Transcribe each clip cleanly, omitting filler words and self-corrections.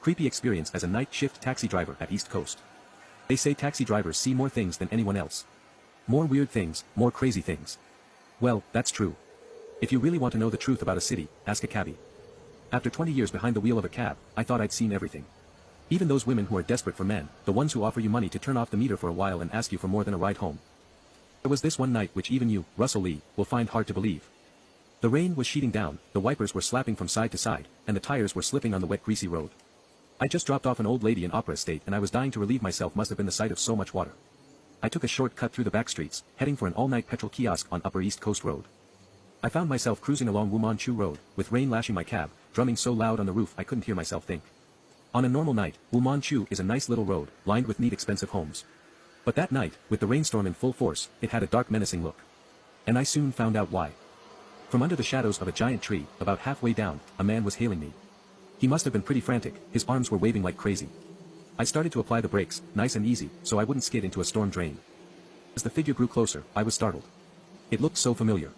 Creepy experience as a night shift taxi driver at East Coast. They say taxi drivers see more things than anyone else. More weird things, more crazy things. Well, that's true. If you really want to know the truth about a city, ask a cabbie. After 20 years behind the wheel of a cab, I thought I'd seen everything. Even those women who are desperate for men, the ones who offer you money to turn off the meter for a while and ask you for more than a ride home. There was this one night which even you, Russell Lee, will find hard to believe. The rain was sheeting down, the wipers were slapping from side to side, and the tires were slipping on the wet greasy road. I just dropped off an old lady in Opera Estate and I was dying to relieve myself must have been the sight of so much water. I took a short cut through the back streets, heading for an all-night petrol kiosk on Upper East Coast Road. I found myself cruising along Wu Manchu Road, with rain lashing my cab, drumming so loud on the roof I couldn't hear myself think. On a normal night, Wu Manchu is a nice little road, lined with neat expensive homes. But that night, with the rainstorm in full force, it had a dark menacing look. And I soon found out why. From under the shadows of a giant tree, about halfway down, a man was hailing me. He must have been pretty frantic, his arms were waving like crazy. I started to apply the brakes, nice and easy, so I wouldn't skid into a storm drain. As the figure grew closer, I was startled. It looked so familiar.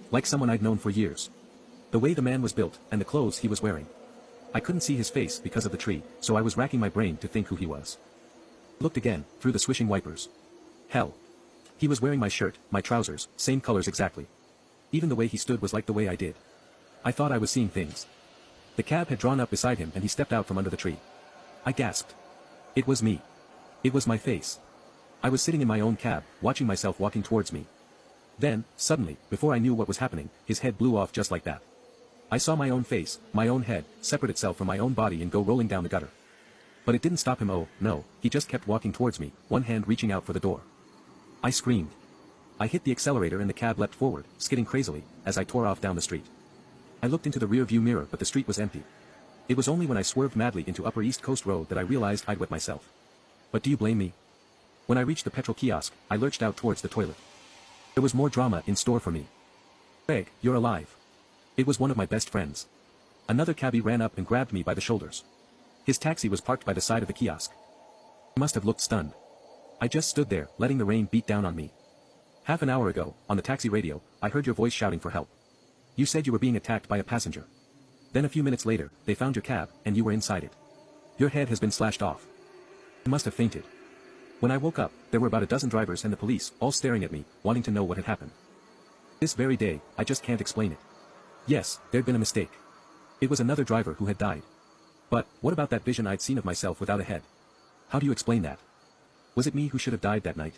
Like someone I'd known for years. The way the man was built, and the clothes he was wearing. I couldn't see his face because of the tree, so I was racking my brain to think who he was. Looked again, through the swishing wipers. Hell. He was wearing my shirt, my trousers, same colors exactly. Even the way he stood was like the way I did. I thought I was seeing things. The cab had drawn up beside him and he stepped out from under the tree. I gasped. It was me. It was my face. I was sitting in my own cab, watching myself walking towards me. Then, suddenly, before I knew what was happening, his head blew off just like that. I saw my own face, my own head, separate itself from my own body and go rolling down the gutter. But it didn't stop him. Oh, no, he just kept walking towards me, one hand reaching out for the door. I screamed. I hit the accelerator and the cab leapt forward, skidding crazily, as I tore off down the street. I looked into the rear-view mirror but the street was empty. It was only when I swerved madly into Upper East Coast Road that I realized I'd wet myself. But do you blame me? When I reached the petrol kiosk, I lurched out towards the toilet. There was more drama in store for me. Greg, you're alive. It was one of my best friends. Another cabbie ran up and grabbed me by the shoulders. His taxi was parked by the side of the kiosk. He must have looked stunned. I just stood there, letting the rain beat down on me. Half an hour ago, on the taxi radio, I heard your voice shouting for help. You said you were being attacked by a passenger. Then a few minutes later, they found your cab, and you were inside it. Your head has been slashed off. You must have fainted. When I woke up, there were about a dozen drivers and the police, all staring at me, wanting to know what had happened. This very day, I just can't explain it. Yes, there'd been a mistake. It was another driver who had died. But, what about that vision I'd seen of myself without a head? How do you explain that? Was it me who should have died that night?